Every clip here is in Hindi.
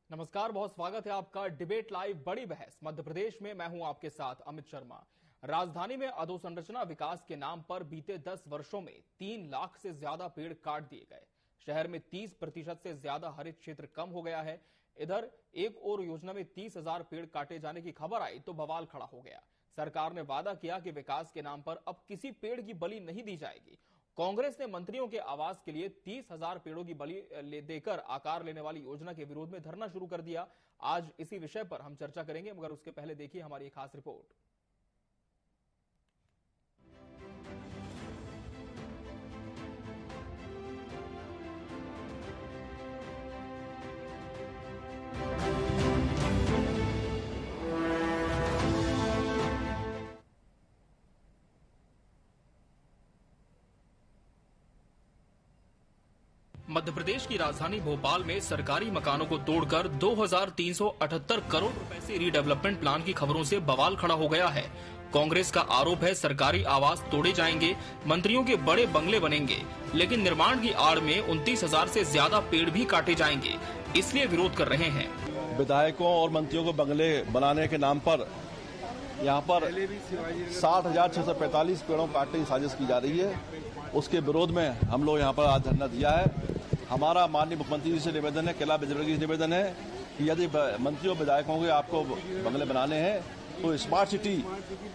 नमस्कार, बहुत स्वागत है आपका डिबेट लाइव बड़ी बहस मध्य प्रदेश में। मैं हूं आपके साथ अमित शर्मा। राजधानी में अधोसंरचना विकास के नाम पर बीते 10 वर्षों में 3 लाख से ज्यादा पेड़ काट दिए गए। शहर में 30% से ज्यादा हरित क्षेत्र कम हो गया है। इधर एक और योजना में 30,000 पेड़ काटे जाने की खबर आई तो बवाल खड़ा हो गया। सरकार ने वादा किया कि विकास के नाम पर अब किसी पेड़ की बलि नहीं दी जाएगी। कांग्रेस ने मंत्रियों के आवास के लिए 30,000 पेड़ों की बलि देकर आकार लेने वाली योजना के विरोध में धरना शुरू कर दिया। आज इसी विषय पर हम चर्चा करेंगे, मगर उसके पहले देखिए हमारी एक खास रिपोर्ट। मध्य प्रदेश की राजधानी भोपाल में सरकारी मकानों को तोड़कर 2,378 करोड़ रुपए से रीडेवलपमेंट प्लान की खबरों से बवाल खड़ा हो गया है। कांग्रेस का आरोप है सरकारी आवास तोड़े जाएंगे, मंत्रियों के बड़े बंगले बनेंगे, लेकिन निर्माण की आड़ में 29,000 से ज्यादा पेड़ भी काटे जाएंगे, इसलिए विरोध कर रहे हैं। विधायकों और मंत्रियों को बंगले बनाने के नाम पर यहाँ पर 60,645 पेड़ों काटने की साजिश की जा रही है। उसके विरोध में हम लोग यहाँ पर आज धरना दिया है। हमारा माननीय मुख्यमंत्री जी से निवेदन है, कैलाश विजयवर्गीय से निवेदन है कि यदि मंत्रियों विधायकों के आपको बंगले बनाने हैं तो स्मार्ट सिटी,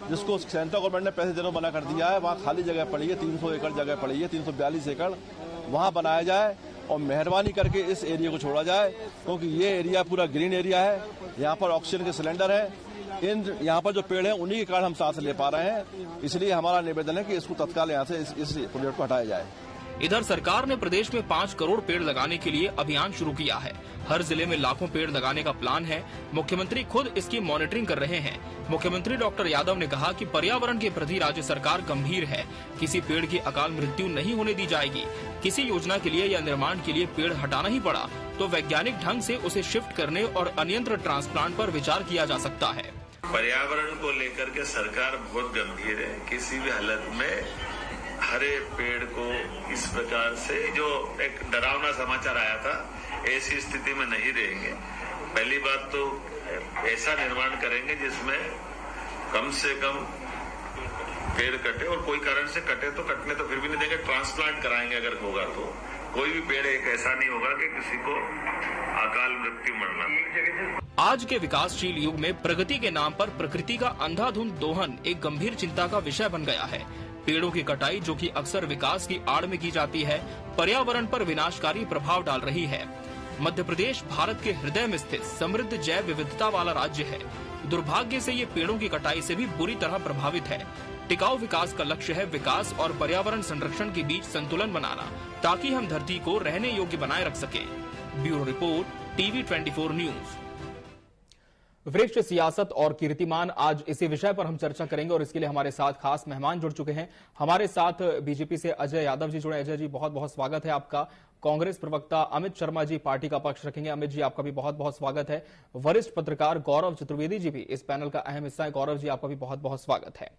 जिसको सेंट्रल गवर्नमेंट ने पैसे देना मना कर दिया है, वहाँ खाली जगह पड़ी है, 300 एकड़ जगह पड़ी है, 342 एकड़, वहाँ बनाया जाए और मेहरबानी करके इस एरिया को छोड़ा जाए, क्योंकि ये एरिया पूरा ग्रीन एरिया है। यहाँ पर ऑक्सीजन के सिलेंडर है। यहाँ पर जो पेड़ हैं उन्हीं के कारण हम सांस ले पा रहे हैं। इसलिए हमारा निवेदन है कि इसको तत्काल यहाँ से इस प्रोजेक्ट को हटाया जाए। इधर सरकार ने प्रदेश में 5 करोड़ पेड़ लगाने के लिए अभियान शुरू किया है। हर जिले में लाखों पेड़ लगाने का प्लान है। मुख्यमंत्री खुद इसकी मॉनिटरिंग कर रहे हैं। मुख्यमंत्री डॉक्टर यादव ने कहा कि पर्यावरण के प्रति राज्य सरकार गंभीर है। किसी पेड़ की अकाल मृत्यु नहीं होने दी जाएगी। किसी योजना के लिए या निर्माण के लिए पेड़ हटाना ही पड़ा तो वैज्ञानिक ढंग से उसे शिफ्ट करने और अन्यत्र ट्रांसप्लांट पर विचार किया जा सकता है। पर्यावरण को लेकर के सरकार बहुत गंभीर है। किसी भी हालत में हरे पेड़ को इस प्रकार से जो एक डरावना समाचार आया था, ऐसी स्थिति में नहीं रहेंगे। पहली बात तो ऐसा निर्माण करेंगे जिसमें कम से कम पेड़ कटे, और कोई कारण से कटे तो कटने तो फिर भी नहीं देंगे, ट्रांसप्लांट कराएंगे अगर होगा तो। कोई भी पेड़ एक ऐसा नहीं होगा कि किसी को अकाल मृत्यु मरना। आज के विकासशील युग में प्रगति के नाम पर प्रकृति का अंधाधुंध दोहन एक गंभीर चिंता का विषय बन गया है। पेड़ों की कटाई, जो कि अक्सर विकास की आड़ में की जाती है, पर्यावरण पर विनाशकारी प्रभाव डाल रही है। मध्य प्रदेश भारत के हृदय में स्थित समृद्ध जैव विविधता वाला राज्य है। दुर्भाग्य से ये पेड़ों की कटाई से भी बुरी तरह प्रभावित है। टिकाऊ विकास का लक्ष्य है विकास और पर्यावरण संरक्षण के बीच संतुलन बनाना, ताकि हम धरती को रहने योग्य बनाए रख सकें। Bureau report, TV 24 news. वरिष्ठ सियासत और कीर्तिमान, आज इसी विषय पर हम चर्चा करेंगे और इसके लिए हमारे साथ खास मेहमान जुड़ चुके हैं। हमारे साथ बीजेपी से अजय यादव जी जुड़े। अजय जी, बहुत बहुत स्वागत है आपका। कांग्रेस प्रवक्ता अमित शर्मा जी पार्टी का पक्ष रखेंगे। अमित जी, आपका भी बहुत बहुत स्वागत है। वरिष्ठ पत्रकार गौरव चतुर्वेदी जी भी इस पैनल का अहम हिस्सा है। गौरव जी, आपका भी बहुत बहुत स्वागत है।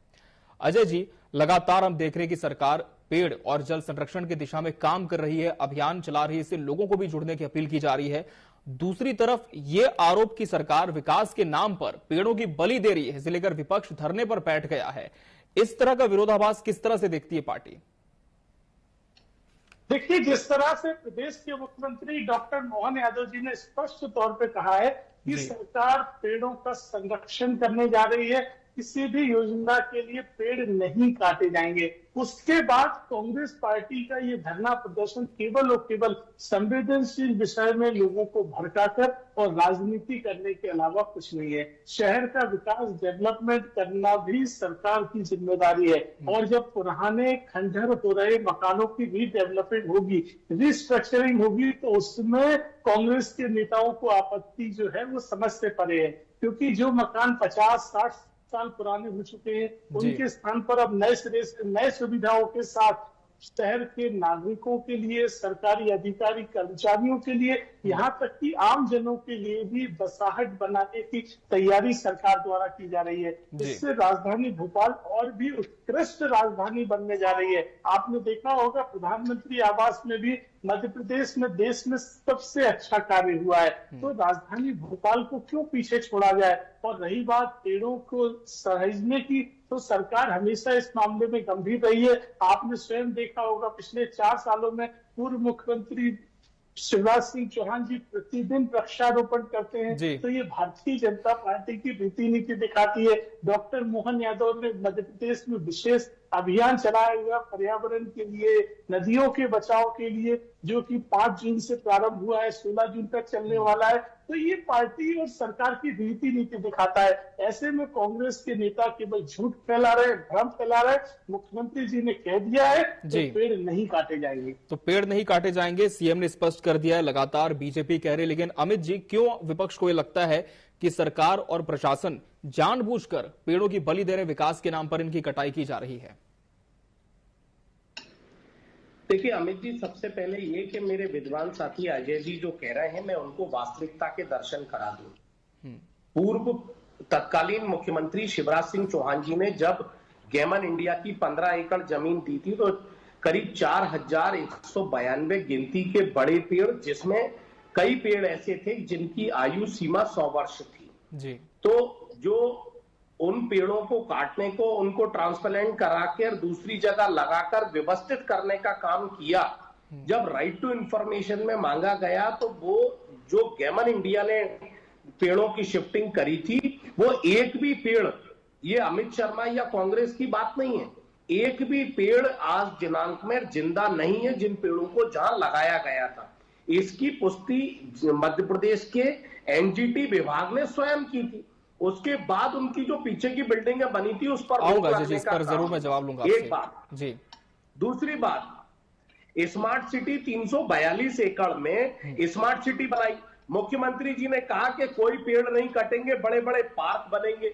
अजय जी, लगातार हम देख रहे हैं कि सरकार पेड़ और जल संरक्षण की दिशा में काम कर रही है, अभियान चला रही है, इससे लोगों को भी जुड़ने की अपील की जा रही है। दूसरी तरफ ये आरोप कि सरकार विकास के नाम पर पेड़ों की बलि दे रही है, इसे लेकर विपक्ष धरने पर बैठ गया है। इस तरह का विरोधाभास किस तरह से देखती है पार्टी? देखिए, जिस तरह से प्रदेश के मुख्यमंत्री डॉक्टर मोहन यादव जी ने स्पष्ट तौर पे कहा है कि सरकार पेड़ों का संरक्षण करने जा रही है, किसी भी योजना के लिए पेड़ नहीं काटे जाएंगे। उसके बाद कांग्रेस पार्टी का ये धरना प्रदर्शन केवल और केवल संवेदनशील विषय में लोगों को भड़काकर और राजनीति करने के अलावा कुछ नहीं है। शहर का विकास, डेवलपमेंट करना भी सरकार की जिम्मेदारी है, और जब पुराने खंडहर हो रहे मकानों की रीडेवलपमेंट होगी, रिस्ट्रक्चरिंग होगी, तो उसमें कांग्रेस के नेताओं को आपत्ति जो है वो समझ से परे है, क्योंकि जो मकान 50-60 साल पुराने हो चुके हैं, उनके स्थान पर अब नए सिरे से नए सुविधाओं के साथ शहर के नागरिकों के लिए, सरकारी अधिकारी कर्मचारियों के लिए, यहाँ तक कि आम जनों के लिए भी बसाहट बनाने की तैयारी सरकार द्वारा की जा रही है। इससे राजधानी भोपाल और भी उत्कृष्ट राजधानी बनने जा रही है। आपने देखा होगा प्रधानमंत्री आवास में भी मध्य प्रदेश में देश में सबसे अच्छा कार्य हुआ है। तो राजधानी भोपाल को क्यों पीछे छोड़ा जाए। और रही बात पेड़ों को सहेजने की, तो सरकार हमेशा इस मामले में गंभीर रही है। आपने स्वयं देखा होगा पिछले 4 सालों में पूर्व मुख्यमंत्री शिवराज सिंह चौहान जी प्रतिदिन वृक्षारोपण करते हैं। तो ये भारतीय जनता पार्टी की रीति नीति दिखाती है। डॉक्टर मोहन यादव ने मध्य प्रदेश में विशेष अभियान चलाया हुआ पर्यावरण के लिए, नदियों के बचाव के लिए, जो कि 5 जून से प्रारंभ हुआ है, 16 जून तक चलने वाला है। तो ये पार्टी और सरकार की रीति नीति दिखाता है। ऐसे में कांग्रेस के नेता केवल झूठ फैला रहे, भ्रम फैला रहे। मुख्यमंत्री जी ने कह दिया है कि पेड़ नहीं काटे जाएंगे, तो पेड़ नहीं काटे जाएंगे, सीएम ने स्पष्ट कर दिया है। लगातार बीजेपी कह रही, लेकिन अमित जी, क्यों विपक्ष को ये लगता है कि सरकार और प्रशासन जानबूझकर पेड़ों की बलि दे रहे, विकास के नाम पर इनकी कटाई की जा रही है? देखिए अमित जी, सबसे पहले ये कि मेरे विद्वान साथी अजय जी जो कह रहे हैं, मैं उनको वास्तविकता के दर्शन करा दूं। पूर्व तत्कालीन मुख्यमंत्री शिवराज सिंह चौहान जी ने जब गेमन इंडिया की 15 एकड़ जमीन दी थी, तो करीब 4192 गिनती के बड़े पेड़, जिसमें कई पेड़ ऐसे थे जिनकी आयु सीमा 100 वर्ष थी जी। तो जो उन पेड़ों को काटने को, उनको ट्रांसप्लांट कराकर दूसरी जगह लगाकर व्यवस्थित करने का काम किया। जब राइट टू इंफॉर्मेशन में मांगा गया, तो वो जो गेमन इंडिया ने पेड़ों की शिफ्टिंग करी थी, वो एक भी पेड़, ये अमित शर्मा या कांग्रेस की बात नहीं है, एक भी पेड़ आज दिनांक में जिंदा नहीं है जिन पेड़ों को जहां लगाया गया था। इसकी पुष्टि मध्य प्रदेश के एनजीटी विभाग ने स्वयं की थी। उसके बाद उनकी जो पीछे की बिल्डिंगें बनी थी उस पर इस पर जरूर मैं जवाब लूंगा। एक बात जी। दूसरी बात, स्मार्ट सिटी 342 एकड़ में स्मार्ट सिटी बनाई। मुख्यमंत्री जी ने कहा कि कोई पेड़ नहीं कटेंगे, बड़े बड़े पार्क बनेंगे।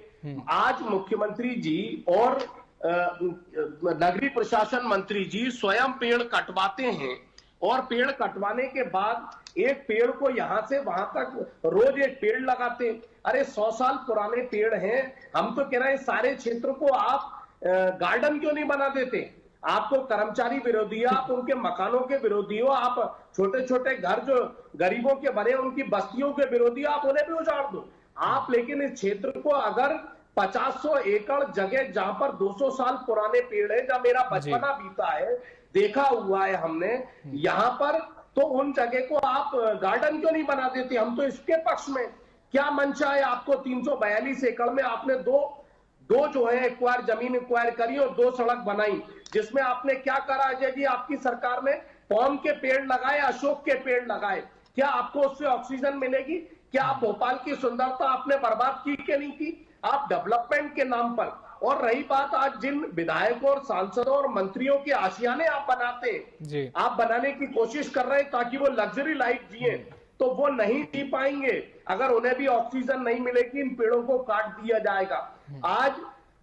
आज मुख्यमंत्री जी और नगरीय प्रशासन मंत्री जी स्वयं पेड़ कटवाते हैं, और पेड़ कटवाने के बाद एक पेड़ को यहां से वहां तक रोज एक पेड़ लगाते हैं। अरे 100 साल पुराने पेड़ हैं। हम तो कह रहे हैं सारे क्षेत्र को आप गार्डन क्यों नहीं बना देते। आपको कर्मचारी विरोधी, आप उनके मकानों के विरोधी हो, आप छोटे छोटे घर जो गरीबों के बने उनकी बस्तियों के विरोधी, आप उन्हें भी उजाड़ दो आप। लेकिन इस क्षेत्र को अगर 50-100 एकड़ जगह जहां पर 200 साल पुराने पेड़ है, जहां मेरा बचपना बीता है, देखा हुआ है हमने यहां पर, तो उन जगह को आप गार्डन क्यों नहीं बना देते। हम तो इसके पक्ष में। क्या मंशा है आपको 342 एकड़ में आपने दो जो है एक्वायर जमीन एक्वायर करी और 2 सड़क बनाई, जिसमें आपने क्या करा अजय जी, आपकी सरकार ने पॉम के पेड़ लगाए, अशोक के पेड़ लगाए। क्या आपको उससे ऑक्सीजन मिलेगी? क्या आप भोपाल की सुंदरता आपने बर्बाद की कि नहीं की? आप डेवलपमेंट के नाम पर। और रही बात, आज जिन विधायकों और सांसदों और मंत्रियों के आशियाने आप बनाते हैं, आप बनाने की कोशिश कर रहे हैं ताकि वो लग्जरी लाइफ जिए, तो वो नहीं जी पाएंगे अगर उन्हें भी ऑक्सीजन नहीं मिलेगी। इन पेड़ों को काट दिया जाएगा। आज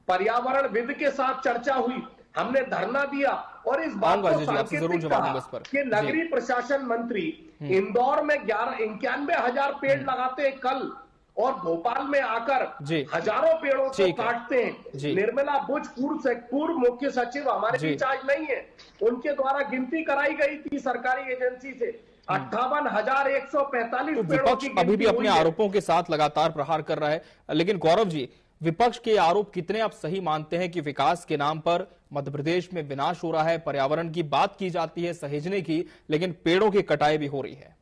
पर्यावरणविद के साथ चर्चा हुई, हमने धरना दिया और इस बात को सांकेतिक कहा कि नगरीय प्रशासन मंत्री इंदौर में 91,000 पेड़ लगाते हैं कल, और भोपाल में आकर हजारों पेड़ों को काटते हैं। निर्मला बुच पूर्व मुख्य सचिव हमारे बीच आज नहीं है, उनके द्वारा गिनती कराई गई थी सरकारी एजेंसी से 58,145 विपक्ष अभी भी अपने आरोपों के साथ लगातार प्रहार कर रहा है। लेकिन गौरव जी, विपक्ष के आरोप कितने आप सही मानते हैं कि विकास के नाम पर मध्य प्रदेश में विनाश हो रहा है, पर्यावरण की बात की जाती है सहेजने की, लेकिन पेड़ों की कटाई भी हो रही है?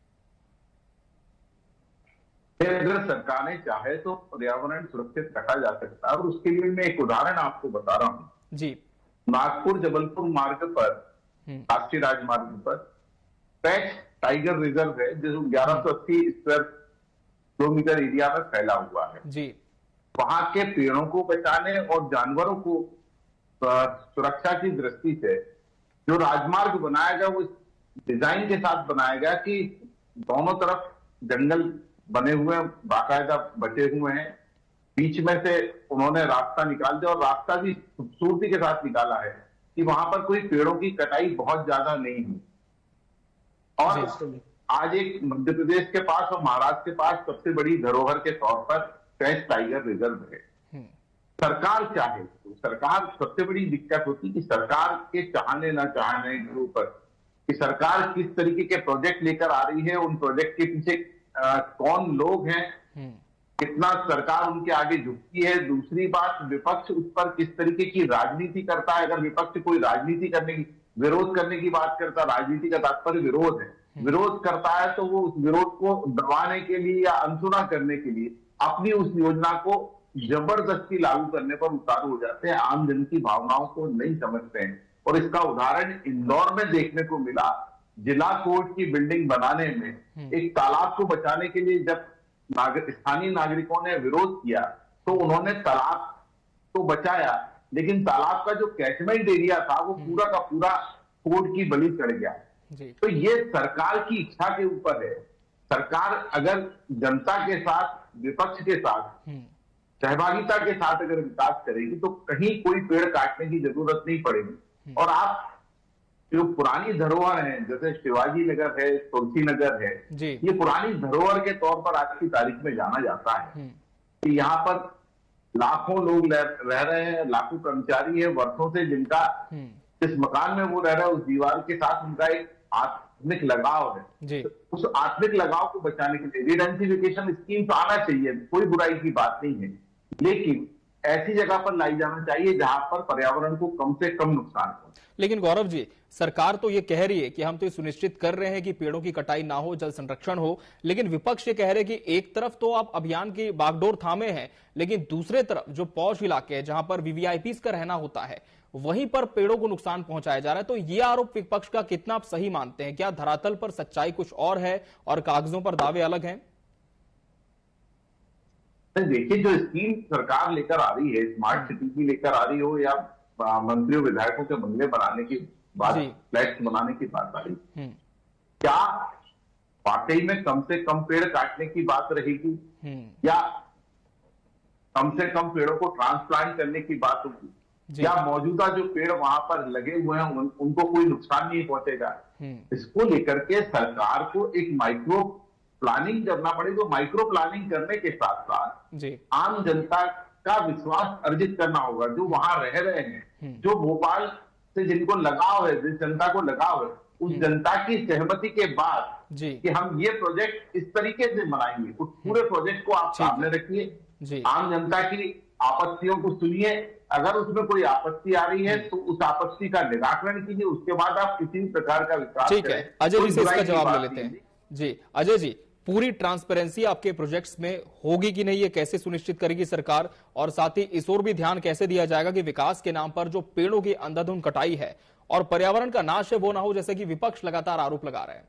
अगर सरकार ने चाहे तो पर्यावरण सुरक्षित रखा जा सकता है, और उसके लिए मैं एक उदाहरण आपको बता रहा हूं जी। नागपुर जबलपुर मार्ग पर, राष्ट्रीय राजमार्ग पर पैक टाइगर रिजर्व है, जो 1180 स्क्वायर किलोमीटर एरिया में फैला हुआ है जी। वहां के पेड़ों को बचाने और जानवरों को सुरक्षा की दृष्टि से जो राजमार्ग बनाया गया, वो डिजाइन के साथ बनाया गया कि दोनों तरफ जंगल बने हुए हैं, बाकायदा बचे हुए हैं, बीच में से उन्होंने रास्ता निकाल दिया, और रास्ता भी खूबसूरती के साथ निकाला है। कि वहां पर कोई पेड़ों की कटाई बहुत ज्यादा नहीं हुई। और आज एक मध्य प्रदेश के पास और महाराष्ट्र के पास सबसे बड़ी धरोहर के तौर पर कैच टाइगर रिजर्व है। सरकार चाहे तो सरकार, सबसे बड़ी दिक्कत होती कि सरकार के चाहने ना चाहने के ऊपर कि सरकार किस तरीके के प्रोजेक्ट लेकर आ रही है, उन प्रोजेक्ट के पीछे कौन लोग हैं, कितना सरकार उनके आगे झुकती है। दूसरी बात, विपक्ष उस पर किस तरीके की राजनीति करता है। अगर विपक्ष कोई राजनीति करने की, विरोध करने की बात करता, राजनीति का तात्पर्य विरोध है, विरोध करता है तो वो उस विरोध को दबाने के लिए या अनसुना करने के लिए अपनी उस योजना को जबरदस्ती लागू करने पर उतारू हो जाते हैं, आम जन की भावनाओं को नहीं समझते हैं। और इसका उदाहरण इंदौर में देखने को मिला। जिला कोर्ट की बिल्डिंग बनाने में एक तालाब को बचाने के लिए जब स्थानीय नागरिकों ने विरोध किया तो उन्होंने तालाब तो बचाया, लेकिन तालाब का जो कैचमेंट एरिया था वो पूरा का पूरा कोर्ट की बलि चढ़ गया। तो ये सरकार की इच्छा के ऊपर है। सरकार अगर जनता के साथ, विपक्ष के साथ, सहभागिता के साथ अगर विकास करेगी तो कहीं कोई पेड़ काटने की जरूरत नहीं पड़ेगी। और आप जो पुरानी धरोहर है, जैसे शिवाजी नगर है, तुलसी नगर है, ये पुरानी धरोहर के तौर पर आज की तारीख में जाना जाता है कि यहाँ पर लाखों लोग रह रहे हैं, लाखों कर्मचारी है वर्षों से, जिनका जिस मकान में वो रह रहे हैं उस दीवार के साथ उनका एक आत्मिक लगाव है। तो उस आत्मिक लगाव को बचाने के लिए रीडेंसिफिकेशन स्कीम तो आना चाहिए, कोई बुराई की बात नहीं है, लेकिन ऐसी जगह पर लाई जाना चाहिए जहां पर पर्यावरण को कम से कम नुकसान हो। लेकिन गौरव जी, सरकार तो ये कह रही है कि हम तो ये सुनिश्चित कर रहे हैं कि पेड़ों की कटाई ना हो, जल संरक्षण हो, लेकिन विपक्ष ये कह रहे हैं कि एक तरफ तो आप अभियान की बागडोर थामे हैं, लेकिन दूसरे तरफ जो पॉश इलाके हैं जहां पर वीवीआईपीज का रहना होता है, वहीं पर पेड़ों को नुकसान पहुंचाया जा रहा है। तो ये आरोप विपक्ष का कितना आप सही मानते हैं? क्या धरातल पर सच्चाई कुछ और है और कागजों पर दावे अलग हैं? देखिए, जो स्कीम सरकार लेकर आ रही है, स्मार्ट सिटी की लेकर आ रही हो या मंत्रियों विधायकों के बंगले बनाने की बात, फ्लैट्स बनाने की बात आ रही, क्या वाकई में कम से कम पेड़ काटने की बात रहेगी या कम से कम पेड़ों को ट्रांसप्लांट करने की बात होगी? क्या मौजूदा जो पेड़ वहां पर लगे हुए हैं उनको कोई नुकसान नहीं पहुंचेगा? इसको लेकर के सरकार को एक माइक्रो प्लानिंग करना पड़ेगी। तो माइक्रो प्लानिंग करने के साथ साथ आम जनता का विश्वास अर्जित करना होगा, जो वहां रह रहे हैं, जो भोपाल से जिनको लगाव है, जिस जनता को लगाव है, उस जनता की सहमति के बाद कि हम ये प्रोजेक्ट इस तरीके से बनाएंगे, उस पूरे प्रोजेक्ट को आप सामने रखिए, आम जनता की आपत्तियों को सुनिए, अगर उसमें कोई आपत्ति आ रही है तो उस आपत्ति का निराकरण कीजिए, उसके बाद आप किसी भी प्रकार का विकास ठीक है। अजय जी से इसका जवाब ले लेते हैं। जी अजय जी, पूरी ट्रांसपेरेंसी आपके प्रोजेक्ट्स में होगी कि नहीं, ये कैसे सुनिश्चित करेगी सरकार? और साथ ही इस ओर भी ध्यान कैसे दिया जाएगा कि विकास के नाम पर जो पेड़ों की अंधाधुंध कटाई है और पर्यावरण का नाश है वो ना हो, जैसे कि विपक्ष लगातार आरोप लगा रहे हैं?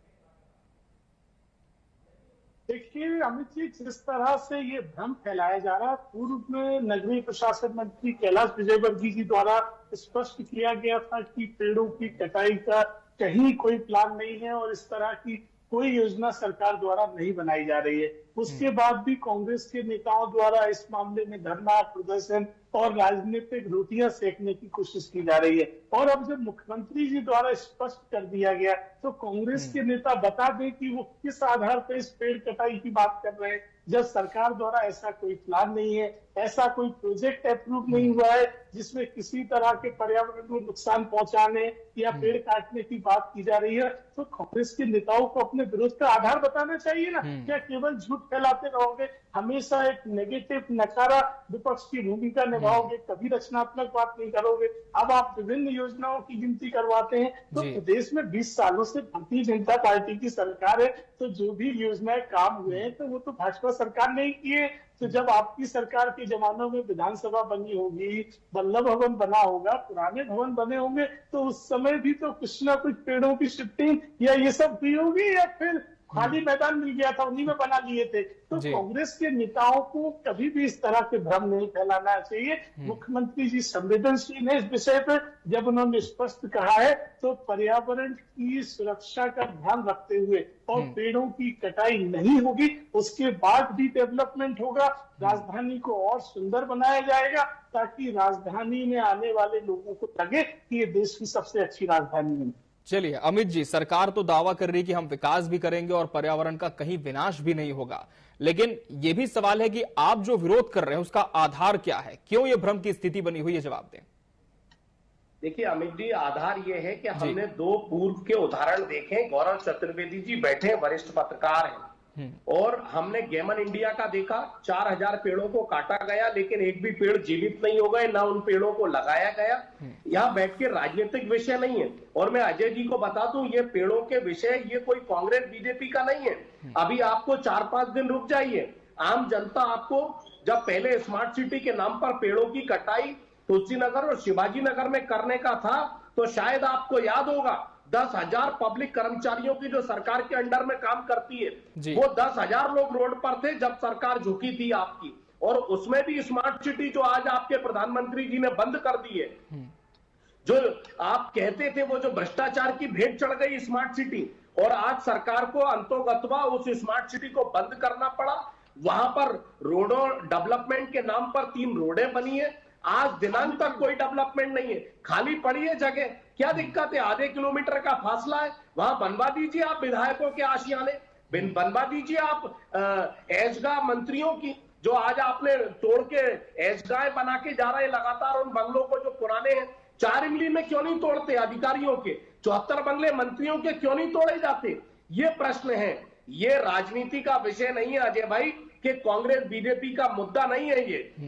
देखिए अमित जी, जिस तरह से ये भ्रम फैलाया जा रहा है, पूर्व में नगरीय प्रशासन मंत्री कैलाश विजयवर्गीय जी द्वारा स्पष्ट किया गया था कि पेड़ों की कटाई का कहीं कोई प्लान नहीं है और इस तरह की कोई योजना सरकार द्वारा नहीं बनाई जा रही है। उसके बाद भी कांग्रेस के नेताओं द्वारा इस मामले में धरना प्रदर्शन और राजनीतिक रोटियां सेकने की कोशिश की जा रही है। और अब जब मुख्यमंत्री जी द्वारा स्पष्ट कर दिया गया तो कांग्रेस के नेता बता दें कि वो किस आधार पर इस पेड़ कटाई की बात कर रहे हैं, जब सरकार द्वारा ऐसा कोई प्लान नहीं है, ऐसा कोई प्रोजेक्ट अप्रूव नहीं हुआ है जिसमें किसी तरह के पर्यावरण को नुकसान पहुंचाने या पेड़ काटने की बात की जा रही है। तो कांग्रेस के नेताओं को अपने विरोध का आधार बताना चाहिए ना। क्या केवल झूठ फैलाते रहोगे, हमेशा एक नेगेटिव नकारा विपक्ष की भूमिका निभाओगे, कभी रचनात्मक बात नहीं करोगे? अब आप विभिन्न योजनाओं की गिनती करवाते हैं, तो प्रदेश में 20 सालों से भारतीय जनता पार्टी की सरकार है, तो जो भी योजनाएं काम हुए हैं तो वो तो भाजपा सरकार ने ही किए। तो जब आपकी सरकार के जमानों में विधानसभा बनी होगी, वल्लभ भवन बना होगा, पुराने भवन बने होंगे, तो उस समय भी तो कुछ ना कुछ पेड़ों की शिफ्टिंग या ये सब हुई होगी, या फिर खाली मैदान मिल गया था, उन्हीं में बना लिए थे। तो कांग्रेस के नेताओं को कभी भी इस तरह के भ्रम नहीं फैलाना चाहिए। मुख्यमंत्री जी संवेदनशील है इस विषय पर, जब उन्होंने स्पष्ट कहा है तो पर्यावरण की सुरक्षा का ध्यान रखते हुए और पेड़ों की कटाई नहीं होगी, उसके बाद भी डेवलपमेंट होगा, राजधानी को और सुंदर बनाया जाएगा ताकि राजधानी में आने वाले लोगों को लगे कि ये देश की सबसे अच्छी राजधानी है। चलिए अमित जी, सरकार तो दावा कर रही है कि हम विकास भी करेंगे और पर्यावरण का कहीं विनाश भी नहीं होगा, लेकिन यह भी सवाल है कि आप जो विरोध कर रहे हैं उसका आधार क्या है, क्यों ये भ्रम की स्थिति बनी हुई है, जवाब दें। देखिए अमित जी, आधार ये है कि हमने 2 पूर्व के उदाहरण देखे। गौरव चतुर्वेदी जी बैठे, वरिष्ठ पत्रकार हैं, और हमने गेमन इंडिया का देखा। 4000 पेड़ों को काटा गया लेकिन एक भी पेड़ जीवित नहीं हो गए, ना उन पेड़ों को लगाया गया। यहाँ बैठ के राजनीतिक विषय नहीं है। और मैं अजय जी को बता दूं, ये पेड़ों के विषय ये कोई कांग्रेस बीजेपी का नहीं है। अभी आपको 4-5 दिन रुक जाइए, आम जनता आपको, जब पहले स्मार्ट सिटी के नाम पर पेड़ों की कटाई तुलसीनगर और शिवाजी नगर में करने का था, तो शायद आपको याद होगा 10,000 पब्लिक कर्मचारियों की जो सरकार के अंडर में काम करती है, वो 10,000 लोग रोड पर थे जब सरकार झुकी थी आपकी। और उसमें भी स्मार्ट सिटी जो आज आपके प्रधानमंत्री जी ने बंद कर दी है, जो आप कहते थे वो जो भ्रष्टाचार की भेंट चढ़ गई स्मार्ट सिटी, और आज सरकार को अंतोगत्वा उस स्मार्ट सिटी को बंद करना पड़ा। वहां पर रोडों डेवलपमेंट के नाम पर 3 रोडें बनी है, आज दिनांक तक कोई डेवलपमेंट नहीं है, खाली पड़ी है जगह। क्या दिक्कत है? आधे किलोमीटर का फासला है, वहां बनवा दीजिए आप विधायकों के आशियाने, बनवा दीजिए आप ऐशगाह मंत्रियों की, जो आज आपने तोड़ के ऐशगाह बना के जा रहे हैं लगातार उन बंगलों को जो पुराने हैं। 4 इमली में क्यों नहीं तोड़ते अधिकारियों के? 74 बंगले मंत्रियों के क्यों नहीं तोड़े जाते? ये प्रश्न है। ये राजनीति का विषय नहीं है अजय भाई, कि कांग्रेस बीजेपी का मुद्दा नहीं है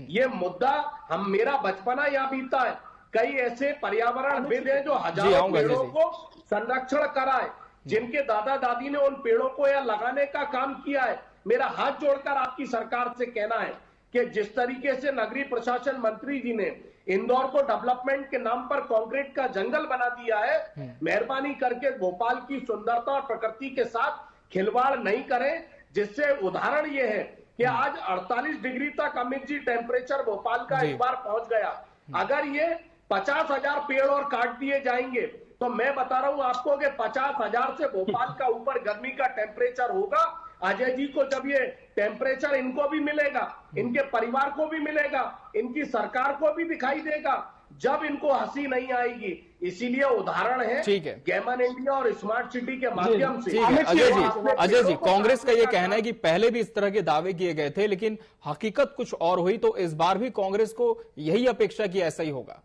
ये मुद्दा मेरा बचपना यहाँ बीता है। कई ऐसे पर्यावरणविद हैं जो हजारों पेड़ों को संरक्षण कराए, जिनके दादा दादी ने उन पेड़ों को या लगाने का काम किया है। मेरा हाथ जोड़कर आपकी सरकार से कहना है कि जिस तरीके से नगरीय प्रशासन मंत्री जी ने इंदौर को डेवलपमेंट के नाम पर कंक्रीट का जंगल बना दिया है, मेहरबानी करके भोपाल की सुंदरता और प्रकृति के साथ खिलवाड़ नहीं करें। जिससे उदाहरण ये है कि आज 48 डिग्री तक अमित जी टेम्परेचर भोपाल का इस बार पहुंच गया। अगर ये 50,000 पेड़ और काट दिए जाएंगे तो मैं बता रहा हूं आपको कि 50,000 से भोपाल का ऊपर गर्मी का टेम्परेचर होगा। अजय जी को जब ये टेम्परेचर इनको भी मिलेगा, इनके परिवार को भी मिलेगा, इनकी सरकार को भी दिखाई देगा, जब इनको हंसी नहीं आएगी। इसीलिए उदाहरण है गेमन इंडिया और स्मार्ट सिटी के माध्यम से। अजय जी, कांग्रेस का ये कहना है कि पहले भी इस तरह के दावे किए गए थे लेकिन हकीकत कुछ और हुई, तो इस बार भी कांग्रेस को यही अपेक्षा कि ऐसा ही होगा।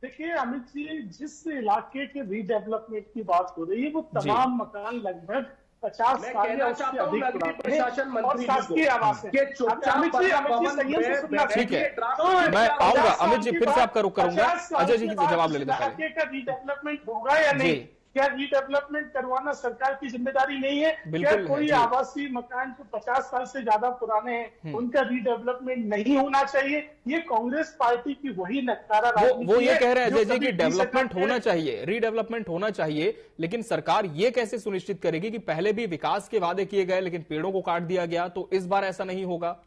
देखिए अमित जी, जिस इलाके के रीडेवलपमेंट की बात हो रही है वो तमाम मकान लगभग 50 साल या उससे अधिक प्रशासन मंत्री शासकीय आवास है। ठीक है, मैं आऊंगा अमित जी, फिर से आपका रुख करूंगा। अजय जी की जवाब ले लेते हैं। का रीडेवलपमेंट होगा या नहीं? क्या रीडेवलपमेंट करवाना सरकार की जिम्मेदारी नहीं है? क्या कोई आवासीय मकान जो 50 साल से ज्यादा पुराने हैं उनका रीडेवलपमेंट नहीं होना चाहिए? ये कांग्रेस पार्टी की वही नकारा राजनीति वो ये कह रहे हैं अजय जी कि डेवलपमेंट होना चाहिए, रीडेवलपमेंट होना चाहिए, लेकिन सरकार ये कैसे सुनिश्चित करेगी कि पहले भी विकास के वादे किए गए लेकिन पेड़ों को काट दिया गया, तो इस बार ऐसा नहीं होगा?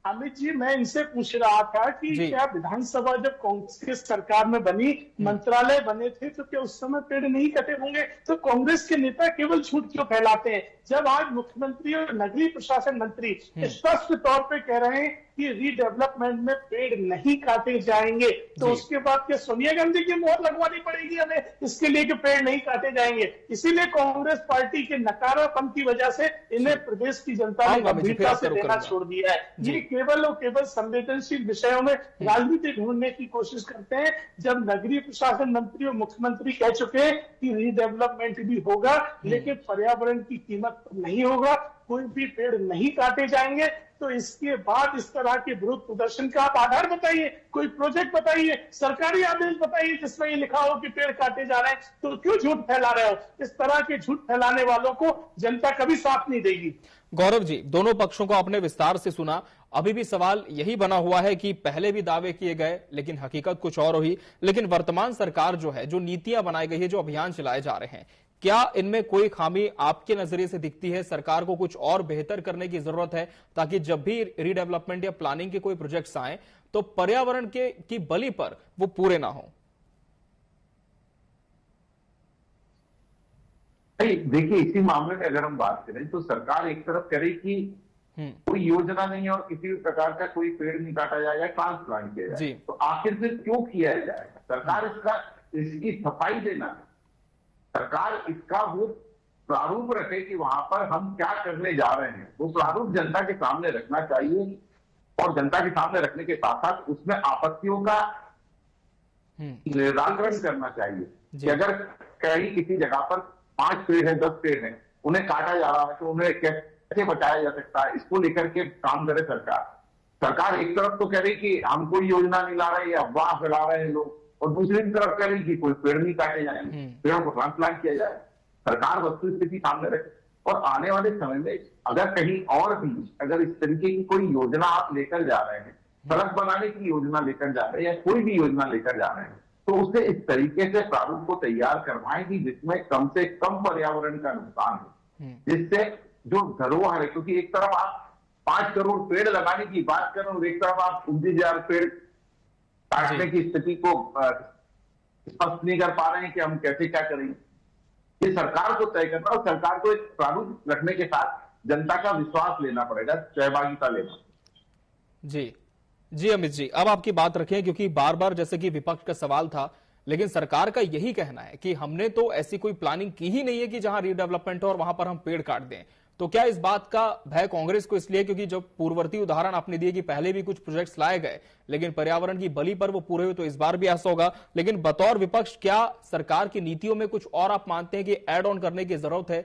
अमित जी, मैं इनसे पूछ रहा था कि क्या विधानसभा जब कांग्रेस की सरकार में बनी, मंत्रालय बने थे, तो क्या उस समय पेड़ नहीं कटे होंगे? तो कांग्रेस के नेता केवल झूठ क्यों फैलाते हैं, जब आज मुख्यमंत्री और नगरीय प्रशासन मंत्री स्पष्ट तौर पे कह रहे हैं कि रीडेवलपमेंट में पेड़ नहीं काटे जाएंगे? तो उसके बाद क्या सोनिया गांधी की मोहर लगवानी पड़ेगी हमें इसके लिए कि पेड़ नहीं काटे जाएंगे? इसीलिए कांग्रेस पार्टी के नकारापन की वजह से इन्हें प्रदेश की जनता ने गंभीरता से लेना छोड़ दिया है। ये केवल और केवल संवेदनशील विषयों में राजनीति ढूंढने की कोशिश करते हैं, जब नगरीय प्रशासन मंत्री और मुख्यमंत्री कह चुके हैं कि रीडेवलपमेंट भी होगा लेकिन पर्यावरण की कीमत नहीं होगा, कोई भी पेड़ नहीं काटे जाएंगे। तो इसके बाद इस तरह के विरोध प्रदर्शन का आप आधार बताइए, कोई प्रोजेक्ट बताइए, सरकारी आदेश बताइए जिसमें ये लिखा हो कि पेड़ काटे जा रहे हैं। तो क्यों झूठ फैला रहे हो? इस तरह के झूठ फैलाने वालों को जनता कभी साथ नहीं देगी। गौरव जी, दोनों पक्षों को आपने विस्तार से सुना। अभी भी सवाल यही बना हुआ है कि पहले भी दावे किए गए लेकिन हकीकत कुछ और हुई। लेकिन वर्तमान सरकार जो है, जो नीतियां बनाई गई है, जो अभियान चलाए जा रहे हैं, क्या इनमें कोई खामी आपके नजरिए से दिखती है? सरकार को कुछ और बेहतर करने की जरूरत है ताकि जब भी रीडेवलपमेंट या प्लानिंग के कोई प्रोजेक्ट्स आए तो पर्यावरण की बलि पर वो पूरे ना हो। देखिए, इसी मामले में अगर हम बात करें तो सरकार एक तरफ करे कि कोई योजना नहीं है और किसी भी प्रकार का कोई पेड़ नहीं काटा जाएगा, ट्रांसप्लांट किया जाएगा, तो आखिर फिर क्यों किया जाएगा? सरकार इसकी सफाई देना है। सरकार इसका वो प्रारूप रखे कि वहां पर हम क्या करने जा रहे हैं, वो प्रारूप जनता के सामने रखना चाहिए और जनता के सामने रखने के साथ साथ उसमें आपत्तियों का निराकरण करना चाहिए कि अगर कहीं किसी जगह पर 5 पेड़ है, 10 पेड़ है, उन्हें काटा जा रहा है तो उन्हें कैसे बचाया जा सकता है, इसको लेकर के काम करे सरकार। सरकार एक तरफ तो कह रही कि हम कोई योजना नहीं ला रहे, या अफवाह फैला रहे हैं लोग, और दूसरी तरफ कह रही कि कोई पेड़ नहीं काटे जाएंगे, पेड़ों को ट्रांसप्लांट किया जाए। सरकार वस्तुस्थिति सामने रखे और आने वाले समय में अगर कहीं और भी अगर इस तरीके की कोई योजना आप लेकर जा रहे हैं, सड़क बनाने की योजना लेकर जा रहे हैं या कोई भी योजना लेकर जा रहे हैं, तो उसे इस तरीके से प्रारूप को तैयार करवाएं कि जिसमें कम से कम पर्यावरण का नुकसान हो, जिससे जो धरोहर है, क्योंकि एक तरफ आप 5 करोड़ पेड़ लगाने की बात कर रहे हो, एक तरफ आप 29,000 पेड़ काटने की स्थिति को स्पष्ट नहीं कर पा रहे हैं कि हम कैसे क्या करेंगे। ये सरकार को तय करना और सरकार को एक प्रारूप रखने के साथ जनता का विश्वास लेना पड़ेगा, सहभागिता लेना। जी अमित जी, अब आपकी बात रखें, क्योंकि बार बार जैसे कि विपक्ष का सवाल था, लेकिन सरकार का यही कहना है कि हमने तो ऐसी कोई प्लानिंग की ही नहीं है कि जहां रीडेवलपमेंट हो और वहां पर हम पेड़ काट दें। तो क्या इस बात का भय कांग्रेस को इसलिए क्योंकि जब पूर्ववर्ती उदाहरण आपने दिए कि पहले भी कुछ प्रोजेक्ट्स लाए गए लेकिन पर्यावरण की बलि पर वो पूरे हुए, तो इस बार भी ऐसा होगा? लेकिन बतौर विपक्ष क्या सरकार की नीतियों में कुछ और आप मानते हैं कि ऐड ऑन करने की जरूरत है?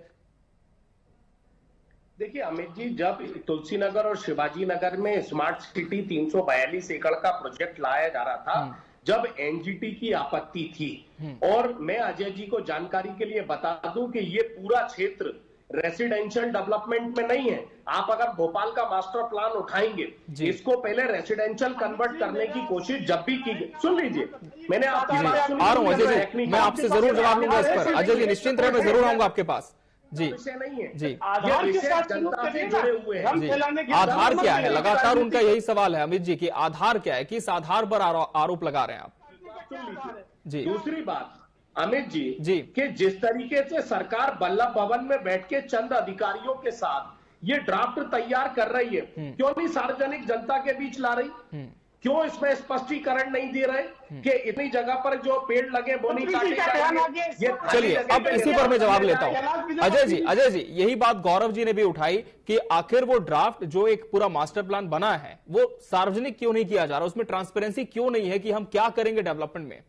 देखिए अमित जी, जब तुलसी नगर और शिवाजी नगर में स्मार्ट सिटी 342 एकड़ का प्रोजेक्ट लाया जा रहा था, जब एनजीटी की आपत्ति थी, और मैं अजय जी को जानकारी के लिए बता दूं कि ये पूरा क्षेत्र रेसिडेंशियल डेवलपमेंट में नहीं है। आप अगर भोपाल का मास्टर प्लान उठाएंगे, इसको पहले रेसिडेंशियल कन्वर्ट करने की कोशिश जब भी की गई, सुन लीजिए, मैंने आपकी बात सुनी। आ रहा हूं अजय जी, मैं आपसे जरूर जवाब लूंगा इस पर। अजय जी निश्चिंत रहे, मैं जरूर आऊंगा आपके पास। जी विषय नहीं है जी, ये विषय जनता से जुड़े हुए हैं। आधार क्या है? लगातार उनका यही सवाल है अमित जी कि आधार क्या है, किस आधार पर आरोप लगा रहे हैं आप? जी, दूसरी बात अमित जी कि जिस तरीके से सरकार वल्लभ भवन में बैठ के चंद अधिकारियों के साथ ये ड्राफ्ट तैयार कर रही है, क्यों नहीं सार्वजनिक जनता के बीच ला रही? क्यों इसमें स्पष्टीकरण नहीं दे रहे कि इतनी जगह पर जो पेड़ लगे वो नहीं काटे जाएंगे? चलिए, अब इसी पर मैं जवाब लेता हूं। अजय जी यही बात गौरव जी ने भी उठाई कि आखिर वो ड्राफ्ट जो एक पूरा मास्टर प्लान बना है वो सार्वजनिक क्यों नहीं किया जा रहा, उसमें ट्रांसपेरेंसी क्यों नहीं है कि हम क्या करेंगे डेवलपमेंट में?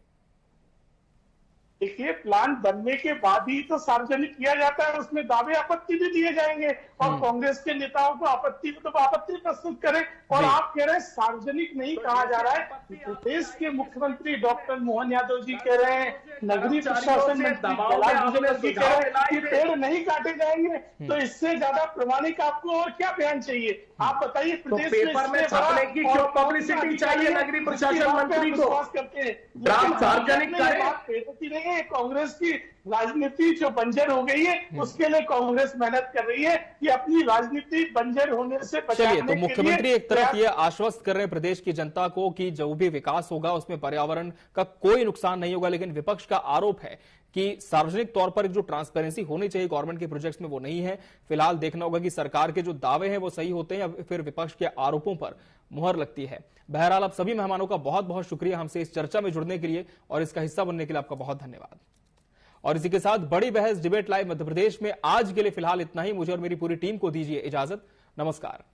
देखिए, प्लान बनने के बाद ही तो सार्वजनिक किया जाता है, उसमें दावे आपत्ति भी दिए जाएंगे और कांग्रेस के नेताओं को आपत्ति प्रस्तुत करें। और आप कह रहे हैं सार्वजनिक नहीं कहा जा रहा है। प्रदेश के मुख्यमंत्री डॉक्टर मोहन यादव जी कह रहे हैं, नगरीय प्रशासन मंत्री कैलाश विजयवर्गीय कह रहे हैं कि पेड़ नहीं काटे जाएंगे, तो इससे ज्यादा प्रमाणिक आपको और क्या बयान चाहिए? आप बताइए, प्रदेश पेपर में छपने की क्यों पब्लिसिटी चाहिए नगरीय प्रशासन मंत्री को? करते हैं सार्वजनिक करें। कांग्रेस की राजनीति जो बंजर हो गई है, उसके लिए कांग्रेस मेहनत कर रही है कि अपनी राजनीति बंजर होने से बचाने के लिए। तो मुख्यमंत्री एक तरफ ये आश्वस्त कर रहे हैं प्रदेश की जनता को कि जो भी विकास होगा उसमें पर्यावरण का कोई नुकसान नहीं होगा, लेकिन विपक्ष का आरोप है कि सार्वजनिक तौर पर जो ट्रांसपेरेंसी होनी चाहिए गवर्नमेंट के प्रोजेक्ट्स में वो नहीं है। फिलहाल देखना होगा कि सरकार के जो दावे हैं वो सही होते हैं या फिर विपक्ष के आरोपों पर मुहर लगती है। बहरहाल आप सभी मेहमानों का बहुत बहुत शुक्रिया हमसे इस चर्चा में जुड़ने के लिए और इसका हिस्सा बनने के लिए आपका बहुत धन्यवाद। और इसी के साथ बड़ी बहस डिबेट लाइव मध्य प्रदेश में आज के लिए फिलहाल इतना ही। मुझे और मेरी पूरी टीम को दीजिए इजाजत। नमस्कार।